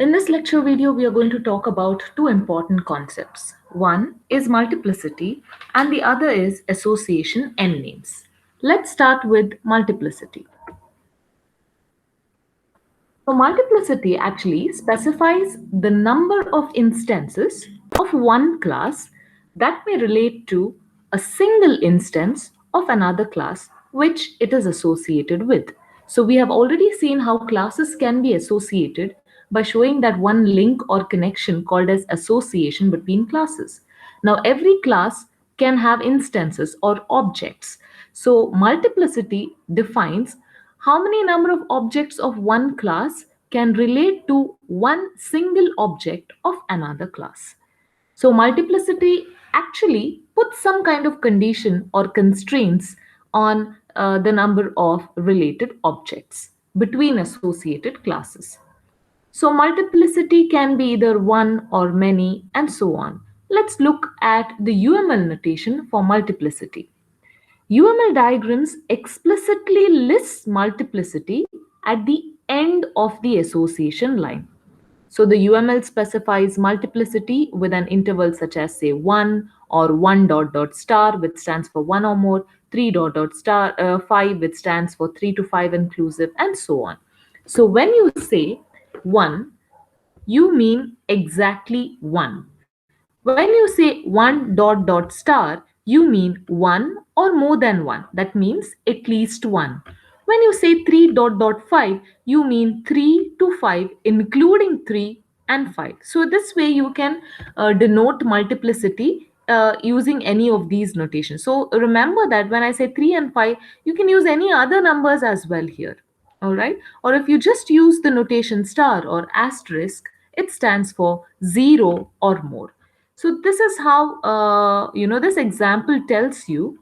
In this lecture video, we are going to talk about two important concepts. One is multiplicity and the other is association n names. Let's start with multiplicity. So multiplicity actually specifies the number of instances of one class that may relate to a single instance of another class which it is associated with. So we have already seen how classes can be associated by showing that one link or connection called as association between classes. Now every class can have instances or objects. So multiplicity defines how many number of objects of one class can relate to one single object of another class. So multiplicity actually puts some kind of condition or constraints on the number of related objects between associated classes. So multiplicity can be either one or many and so on. Let's look at the UML notation for multiplicity. UML diagrams explicitly lists multiplicity at the end of the association line. So the UML specifies multiplicity with an interval such as say 1 or 1 dot dot star which stands for 1 or more, 3 dot dot star 5 which stands for 3 to 5 inclusive and so on. So when you say 1, you mean exactly 1. When you say 1 dot dot star, you mean 1 or more than 1. That means at least 1. When you say 3 dot dot 5, you mean 3 to 5 including 3 and 5. So this way you can denote multiplicity using any of these notations. So remember that when I say 3 and 5, you can use any other numbers as well here. All right. Or if you just use the notation star or asterisk, it stands for 0 or more. So this is how, this example tells you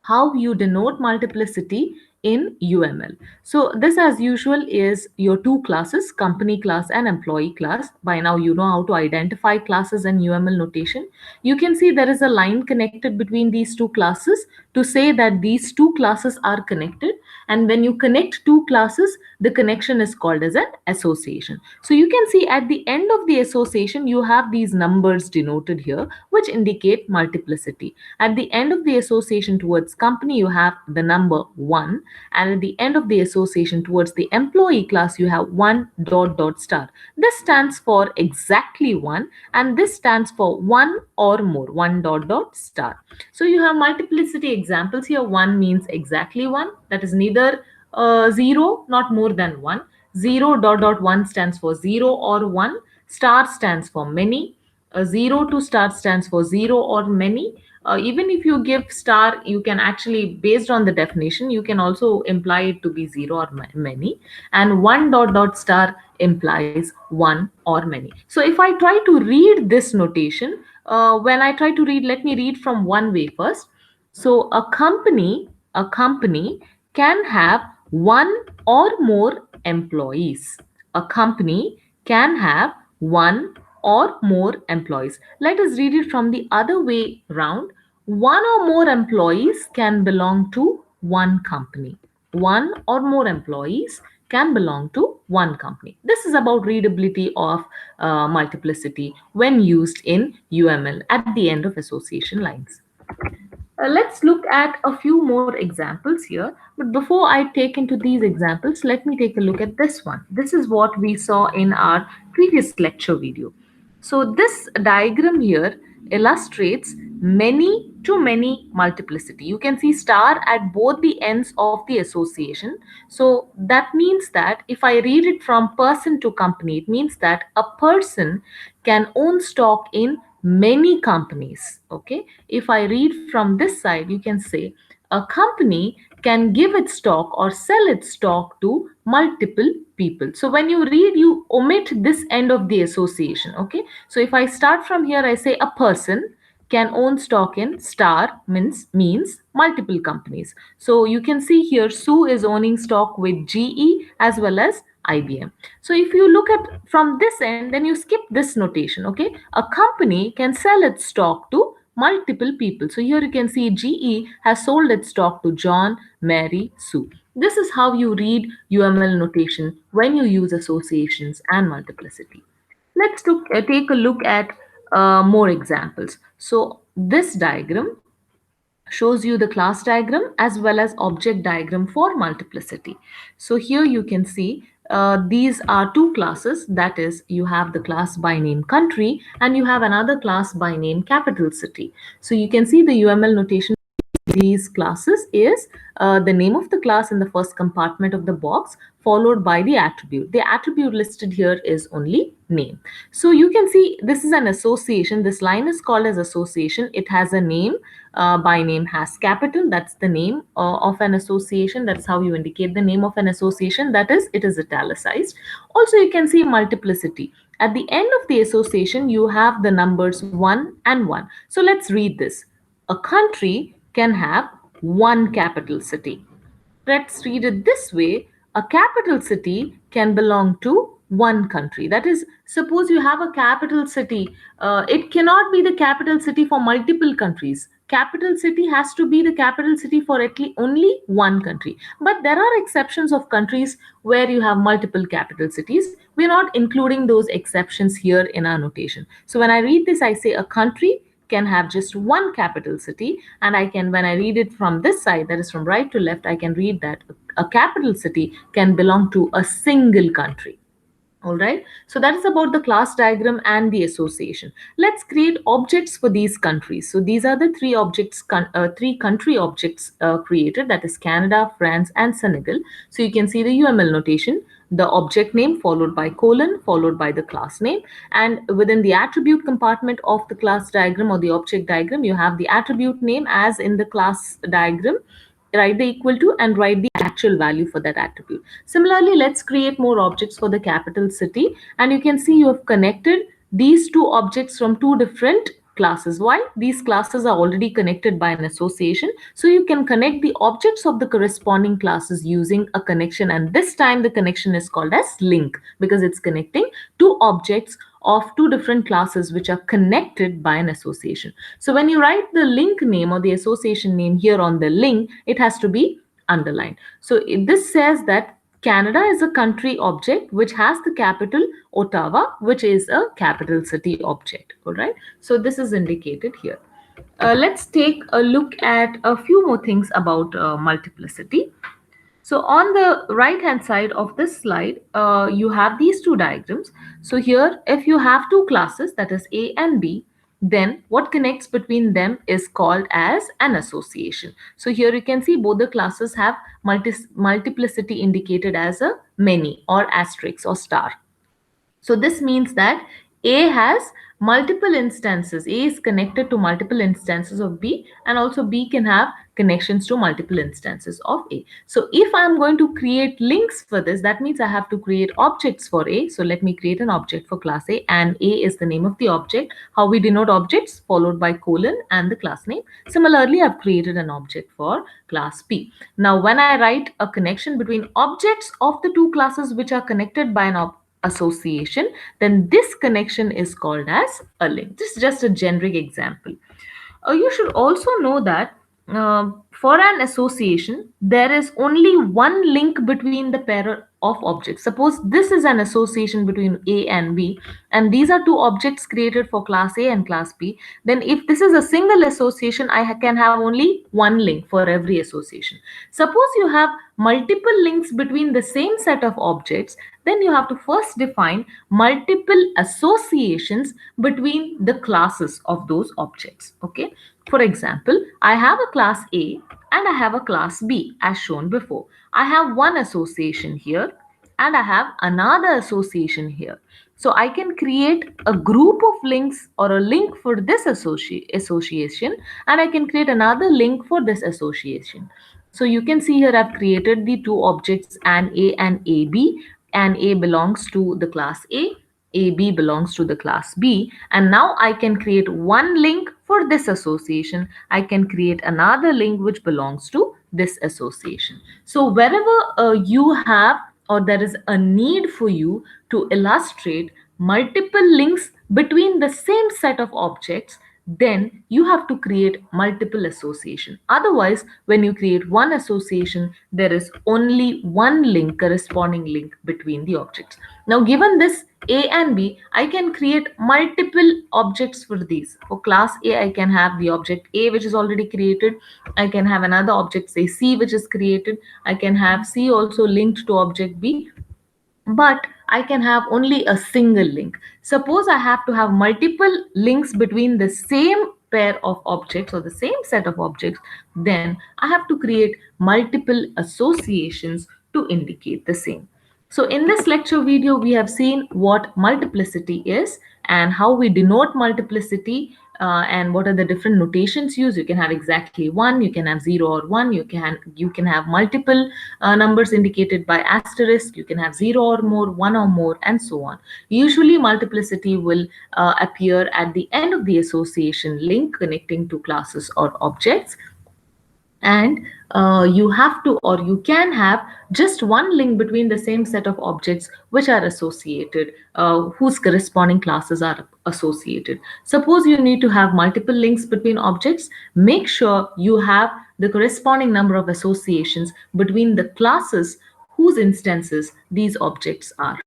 how you denote multiplicity in UML. So this as usual is your two classes, company class and employee class. By now you know how to identify classes in UML notation. You can see there is a line connected between these two classes to say that these two classes are connected, and when you connect two classes, the connection is called as an association. So you can see at the end of the association you have these numbers denoted here which indicate multiplicity. At the end of the association towards company you have the number 1, and at the end of the association towards the employee class you have 1 dot dot star. This stands for exactly 1 and this stands for 1 or more, 1 dot dot star. So you have multiplicity examples here. 1 means exactly 1, that is neither 0 not more than 1. 0 dot dot 1 stands for 0 or 1. Star stands for many. 0 to star stands for 0 or many. Even if you give star, you can actually, based on the definition, you can also imply it to be 0 or many. And 1 dot dot star implies 1 or many. So if I try to read this notation, when I try to read, let me read from one way first. So a company can have one or more employees. A company can have one or more employees. Let us read it from the other way round. One or more employees can belong to one company. One or more employees can belong to one company. This is about readability of multiplicity when used in UML at the end of association lines. Let's look at a few more examples here. But before I take into these examples, let me take a look at this one. This is what we saw in our previous lecture video. So this diagram here illustrates many to many multiplicity. You can see star at both the ends of the association. So that means that if I read it from person to company, it means that a person can own stock in many companies. Okay, if I read from this side, you can say a company can give its stock or sell its stock to multiple people. So when you read, you omit this end of the association. Okay, so if I start from here, I say a person can own stock in star means multiple companies. So you can see here Sue is owning stock with GE as well as IBM. So if you look at from this end, then you skip this notation. Okay, a company can sell its stock to multiple people. So here you can see GE has sold its stock to John, Mary, Sue. This is how you read UML notation when you use associations and multiplicity. Take a look at more examples. So this diagram shows you the class diagram as well as object diagram for multiplicity. So here you can see these are two classes, that is you have the class by name country and you have another class by name capital city. So you can see the UML notation these classes is the name of the class in the first compartment of the box followed by the attribute. The attribute listed here is only name. So you can see this is an association. This line is called as association. It has a name. By name has capital. That's the name of an association. That's how you indicate the name of an association. That is, it is italicized. Also, you can see multiplicity. At the end of the association, you have the numbers 1 and 1. So let's read this. A country can have one capital city. Let's read it this way. A capital city can belong to one country. That is, suppose you have a capital city, it cannot be the capital city for multiple countries. Capital city has to be the capital city for at least only one country. But there are exceptions of countries where you have multiple capital cities. We're not including those exceptions here in our notation. So when I read this, I say a country can have just one capital city, and I can, when I read it from this side, that is from right to left, I can read that a capital city can belong to a single country. All right, so that is about the class diagram and the association. Let's create objects for these countries. So these are the three objects, three country objects created, that is Canada, France, and Senegal. So you can see the UML notation, the object name followed by colon followed by the class name, and within the attribute compartment of the class diagram or the object diagram, you have the attribute name as in the class diagram. Write the equal to and write the actual value for that attribute. Similarly, let's create more objects for the capital city, and you can see you have connected these two objects from two different classes. Why? These classes are already connected by an association, so you can connect the objects of the corresponding classes using a connection, and this time the connection is called as link because it's connecting two objects of two different classes which are connected by an association. So when you write the link name or the association name here on the link, it has to be underlined. So this says that Canada is a country object which has the capital Ottawa, which is a capital city object. All right. So this is indicated here. Let's take a look at a few more things about multiplicity. So on the right hand side of this slide, you have these two diagrams. So here, if you have two classes, that is A and B, then what connects between them is called as an association. So here you can see both the classes have multiplicity indicated as a many or asterisk or star. So this means that A has multiple instances. A is connected to multiple instances of B, and also B can have connections to multiple instances of A. So if I'm going to create links for this, that means I have to create objects for A. So let me create an object for class A, and A is the name of the object. How we denote objects, followed by colon and the class name. Similarly, I've created an object for class B. Now when I write a connection between objects of the two classes which are connected by an association, then this connection is called as a link. This is just a generic example. You should also know that for an association, there is only one link between the pair of objects. Suppose this is an association between A and B, and these are two objects created for class A and class B. Then if this is a single association, can have only one link for every association. Suppose you have multiple links between the same set of objects, then you have to first define multiple associations between the classes of those objects. Okay. For example, I have a class A and I have a class B as shown before. I have one association here and I have another association here. So I can create a group of links or a link for this association, and I can create another link for this association. So you can see here I've created the two objects and AB, and A belongs to the class A, AB belongs to the class B, and now I can create one link for this association. I can create another link which belongs to this association. So wherever you have or there is a need for you to illustrate multiple links between the same set of objects, then you have to create multiple association. Otherwise, when you create one association, there is only one link, corresponding link between the objects. Now, given this A and B, I can create multiple objects for these. For class A, I can have the object A, which is already created. I can have another object, say C, which is created. I can have C also linked to object B, but I can have only a single link. Suppose I have to have multiple links between the same pair of objects or the same set of objects, then I have to create multiple associations to indicate the same. So in this lecture video, we have seen what multiplicity is and how we denote multiplicity, and what are the different notations used. You can have exactly one, you can have zero or one, you can have multiple numbers indicated by asterisk, you can have zero or more, one or more, and so on. Usually multiplicity will appear at the end of the association link connecting two classes or objects, and you have to, or you can have just one link between the same set of objects which are associated, whose corresponding classes are associated. Suppose you need to have multiple links between objects, make sure you have the corresponding number of associations between the classes whose instances these objects are.